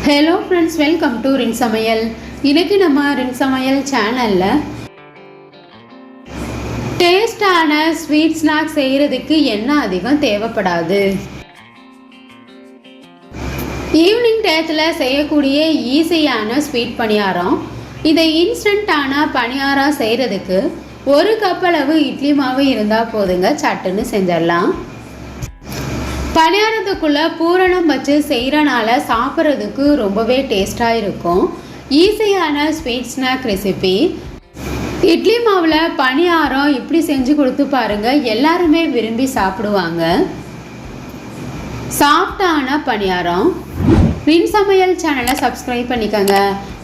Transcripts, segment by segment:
Hello friends, welcome to ரின் சமையல். இன்னைக்கு நம்ம ரின் சமையல் சேனலில் டேஸ்டான ஸ்வீட் ஸ்நாக்ஸ் செய்கிறதுக்கு எண்ணெய் அதிகம் தேவைப்படாது. ஈவினிங் டயத்தில் செய்யக்கூடிய ஈஸியான ஸ்வீட் பணியாரம். இதை இன்ஸ்டண்ட்டான பணியாரம் செய்கிறதுக்கு 1 கப் அளவு இட்லி மாவு இருந்தால் போதுங்க, சட்டுன்னு செஞ்சிடலாம். பணியாரத்துக்குள்ளே பூரணம் வச்சு செய்கிறனால சாப்பிட்றதுக்கு ரொம்பவே டேஸ்ட்டாக இருக்கும். ஈஸியான ஸ்வீட் ஸ்நாக் ரெசிபி. இட்லி மாவில் பணியாரம் இப்படி செஞ்சு கொடுத்து பாருங்கள், எல்லாருமே விரும்பி சாப்பிடுவாங்க. சாஃப்டான பணியாரம். ரின் சமையல் சேனலை சப்ஸ்கிரைப் பண்ணிக்கோங்க.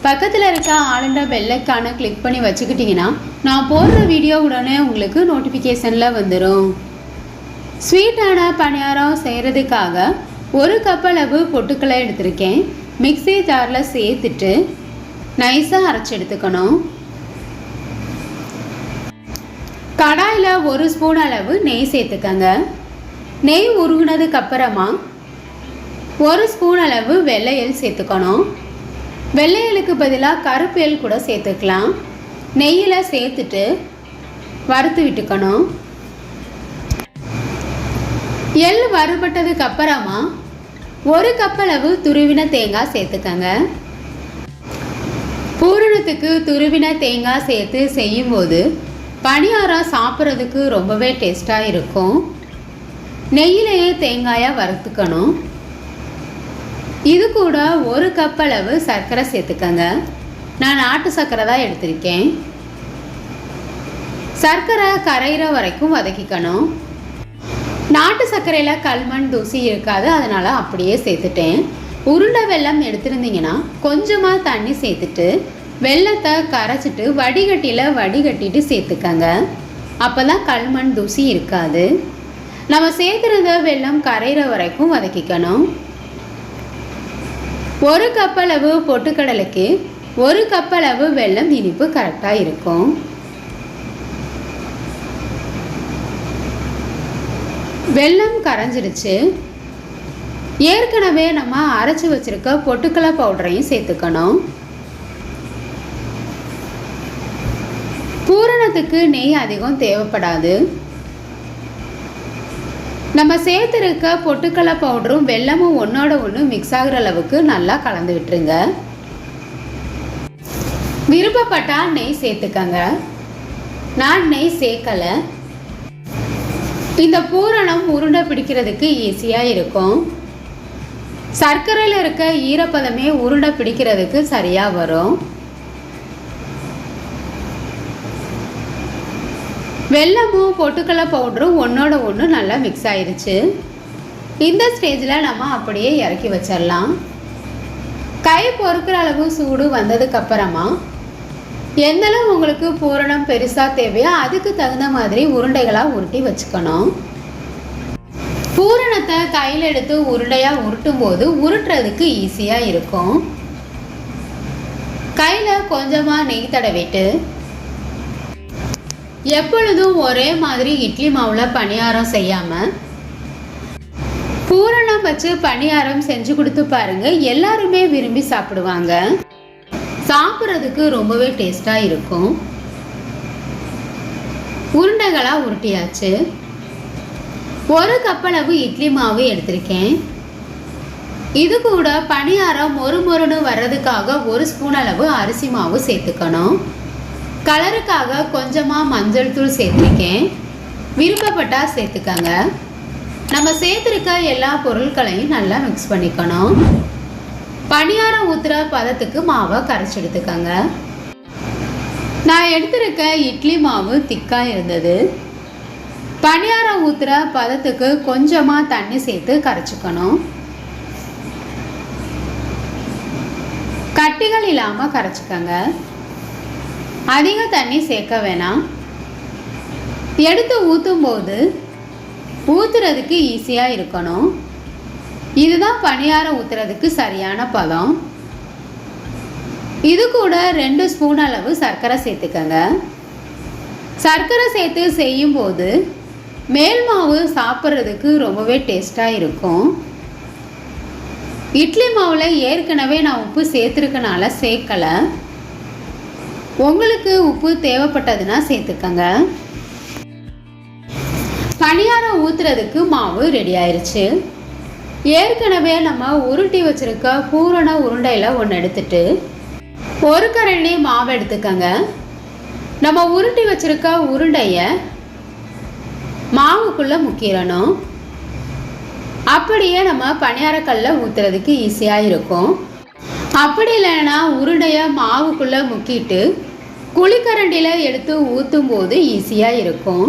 பக்கத்தில் இருக்க ஆளுண்ட பெல்லைக்கான கிளிக் பண்ணி வச்சுக்கிட்டிங்கன்னா நான் போடுற வீடியோ உடனே உங்களுக்கு நோட்டிஃபிகேஷனில் வந்துடும். ஸ்வீட்டான பணியாரம் செய்கிறதுக்காக 1 கப் அளவு பொட்டுக்கடலை எடுத்திருக்கேன். மிக்ஸி ஜாரில் சேர்த்துட்டு நைஸாக அரைச்சி எடுத்துக்கணும். கடாயில் 1 ஸ்பூன் அளவு நெய் சேர்த்துக்கங்க. நெய் உருகுனதுக்கு அப்புறமா 1 ஸ்பூன் அளவு வெள்ளை எள் சேர்த்துக்கணும். வெள்ளை எள்ளுக்கு பதிலாக கருப்பு எள் கூட சேர்த்துக்கலாம். நெய்யில் சேர்த்துட்டு வறுத்து விட்டுக்கணும். எள் வறுபட்டதுக்கு அப்புறமா 1 கப் அளவு துருவின தேங்காய் சேர்த்துக்கங்க. பூரணத்துக்கு துருவின தேங்காய் சேர்த்து செய்யும்போது பணியாரம் சாப்பிட்றதுக்கு ரொம்பவே டேஸ்ட்டாக இருக்கும். நெய்யிலேயே தேங்காயை வறுத்துக்கணும். இது கூட 1 கப் அளவு சர்க்கரை சேர்த்துக்கங்க. நான் நாட்டு சர்க்கரை தான் எடுத்திருக்கேன். சர்க்கரை கரையிற வரைக்கும் வதக்கிக்கணும். நாட்டு சர்க்கரையில் கல்மண் தூசி இருக்காது, அதனால் அப்படியே சேர்த்துட்டேன். உருண்டை வெல்லம் எடுத்துருந்தீங்கன்னா கொஞ்சமாக தண்ணி சேர்த்துட்டு வெல்லத்தை கரைச்சிட்டு வடிகட்டிட்டு சேர்த்துக்கங்க. அப்போ தான் கல்மண் தூசி இருக்காது. நம்ம சேர்த்துருந்த வெல்லம் கரையிற வரைக்கும் வதக்கிக்கணும். 1 கப் அளவு பொட்டுக்கடலைக்கு 1 கப் அளவு வெல்லம் இனிப்பு கரெக்டாக இருக்கும். வெல்லம் கரைஞ்சிடுச்சு. ஏற்கனவே நம்ம அரைச்சி வச்சிருக்க பொட்டுக்கடலை பவுடரையும் சேர்த்துக்கணும். பூரணத்துக்கு நெய் அதிகம் தேவைப்படாது. நம்ம சேர்த்துருக்க பொட்டுக்கடலை பவுடரும் வெல்லமும் ஒன்றோட ஒன்று மிக்ஸ் ஆகிற அளவுக்கு நல்லா கலந்து விட்டுருங்க. விருப்பப்பட்டால் நெய் சேர்த்துக்கங்க. நான் நெய் சேர்க்கலை. இந்த பூரணம் உருண்டை பிடிக்கிறதுக்கு ஈஸியாக இருக்கும். சர்க்கரையில் இருக்க ஈரப்பதமே உருண்டை பிடிக்கிறதுக்கு சரியாக வரும். வெல்லமும் பொட்டுக்கடலை பவுடரும் ஒன்றோட ஒன்று நல்லா மிக்ஸ் ஆயிடுச்சு. இந்த ஸ்டேஜில் நம்ம அப்படியே இறக்கி வச்சிடலாம். கை பொறுக்கிற அளவு சூடு வந்ததுக்கப்புறமா எந்தளவு உங்களுக்கு பூரணம் பெருசாக தேவையோ அதுக்கு தகுந்த மாதிரி உருண்டைகளாக உருட்டி வச்சுக்கணும். பூரணத்தை கையில் எடுத்து உருண்டையாக உருட்டும் போது உருட்டுறதுக்கு ஈஸியாக இருக்கும். கையில் கொஞ்சமாக நெய் தடவிட்டு எப்பொழுதும் ஒரே மாதிரி இட்லி மாவில் பணியாரம் செய்யாமல் பூரணம் வச்சு பணியாரம் செஞ்சு கொடுத்து பாருங்கள், எல்லாருமே விரும்பி சாப்பிடுவாங்க. சாப்பிட்றதுக்கு ரொம்பவே டேஸ்டாக இருக்கும். உருண்டைகளாக உருட்டியாச்சு. 1 கப் அளவு இட்லி மாவு எடுத்திருக்கேன். இது கூட பணியாரம் மொறுமொறுன்னு வர்றதுக்காக 1 ஸ்பூன் அளவு அரிசி மாவு சேர்த்துக்கணும். கலருக்காக கொஞ்சமாக மஞ்சள் தூள் சேர்த்துருக்கேன். விருப்பப்பட்டால் சேர்த்துக்கங்க. நம்ம சேர்த்துருக்க எல்லா பொருட்களையும் நல்லா மிக்ஸ் பண்ணிக்கணும். பணியாரம் ஊற்றுற பதத்துக்கு மாவை கரைச்சி எடுத்துக்கங்க. நான் எடுத்திருக்க இட்லி மாவு திக்காக இருந்தது. பணியாரம் ஊற்றுற பதத்துக்கு கொஞ்சமாக தண்ணி சேர்த்து கரைச்சிக்கணும். கட்டிகள் இல்லாமல் கரைச்சிக்கங்க. அதிக தண்ணி சேர்க்க வேணாம். எடுத்து ஊற்றும் போது ஊற்றுறதுக்கு ஈஸியாக இருக்கணும். இதுதான் பணியாரம் ஊற்றுறதுக்கு சரியான பதம். இது கூட 2 ஸ்பூன் அளவு சர்க்கரை சேர்த்துக்கங்க. சர்க்கரை சேர்த்து செய்யும்போது மேல் மாவு சாப்பிட்றதுக்கு ரொம்பவே டேஸ்ட்டாக இருக்கும். இட்லி மாவில் ஏற்கனவே நான் உப்பு சேர்த்துருக்கனால சேர்க்கலை. உங்களுக்கு உப்பு தேவைப்பட்டதுன்னா சேர்த்துக்கங்க. பணியாரம் ஊற்றுறதுக்கு மாவு ரெடி ஆயிடுச்சு. ஏற்கனவே நம்ம உருட்டி வச்சுருக்க பூரண உருண்டையில் ஒன்று எடுத்துட்டு ஒரு கரண்டி மாவு எடுத்துக்கங்க. நம்ம உருட்டி வச்சுருக்க உருண்டையை மாவுக்குள்ளே முக்கிடணும். அப்படியே நம்ம பணியாரக்கல்லில் ஊற்றுறதுக்கு ஈஸியாக இருக்கும். அப்படி இல்லைன்னா உருண்டையை மாவுக்குள்ளே முக்கிட்டு குழிக்கரண்டியில் எடுத்து ஊற்றும் போது ஈஸியாக இருக்கும்.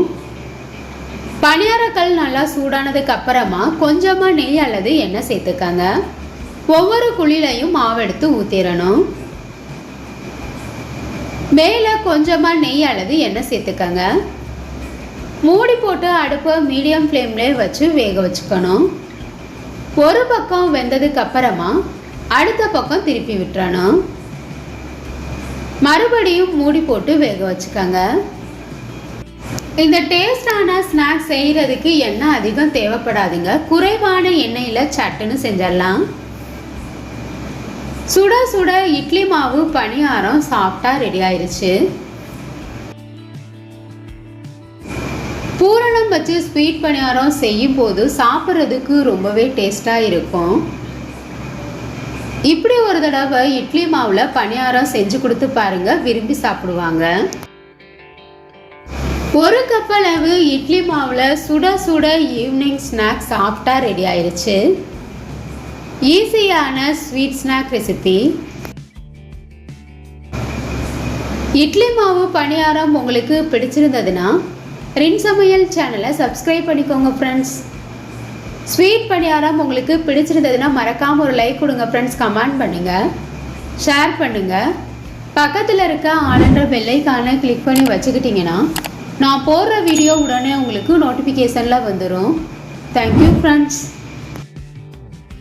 பணியாரக்கல் நல்லா சூடானதுக்கு அப்புறமா கொஞ்சமாக நெய் அல்லது எண்ணெய் சேர்த்துக்கங்க. ஒவ்வொரு குழிலையும் மாவு எடுத்து ஊற்றிடணும். மேலே கொஞ்சமாக நெய் அல்லது எண்ணெய் சேர்த்துக்கங்க. மூடி போட்டு அடுப்பை மீடியம் ஃப்ளேம்லேயே வச்சு வேக வச்சுக்கணும். ஒரு பக்கம் வெந்ததுக்கு அப்புறமா அடுத்த பக்கம் திருப்பி விட்டுறணும். மறுபடியும் மூடி போட்டு வேக வச்சுக்கோங்க. இந்த டேஸ்டான ஸ்நாக்ஸ் செய்கிறதுக்கு எண்ணெய் அதிகம் தேவைப்படாதுங்க. குறைவான எண்ணெயில் சட்டுன்னு செஞ்சிடலாம். சுட சுட இட்லி மாவு பணியாரம் சாஃப்டாக ரெடி ஆயிடுச்சு. பூரணம் வச்சு ஸ்வீட் பணியாரம் செய்யும் போது சாப்பிட்றதுக்கு ரொம்பவே டேஸ்டாக இருக்கும். இப்படி ஒரு தடவை இட்லி மாவில் பணியாரம் செஞ்சு கொடுத்து பாருங்க, விரும்பி சாப்பிடுவாங்க. ஒரு கப் அளவு இட்லி மாவில் சுட சுட ஈவினிங் ஸ்நாக்ஸ் சாஃப்டாக ரெடி ஆயிடுச்சு. ஈஸியான ஸ்வீட் ஸ்நாக் ரெசிபி. இட்லி மாவு பணியாரம் உங்களுக்கு பிடிச்சிருந்ததுன்னா ரின் சமையல் சேனலை சப்ஸ்கிரைப் பண்ணிக்கோங்க ஃப்ரெண்ட்ஸ். ஸ்வீட் பணியாரம் உங்களுக்கு பிடிச்சிருந்ததுன்னா மறக்காமல் ஒரு லைக் கொடுங்க ஃப்ரெண்ட்ஸ். கமெண்ட் பண்ணுங்கள், ஷேர் பண்ணுங்கள். பக்கத்தில் இருக்க ஆளுன்ற பெல் ஐகானை கிளிக் பண்ணி வச்சுக்கிட்டிங்கன்னா நான் போடுற வீடியோ உடனே உங்களுக்கு நோட்டிஃபிகேஷனில் வந்துடும். Thank you friends.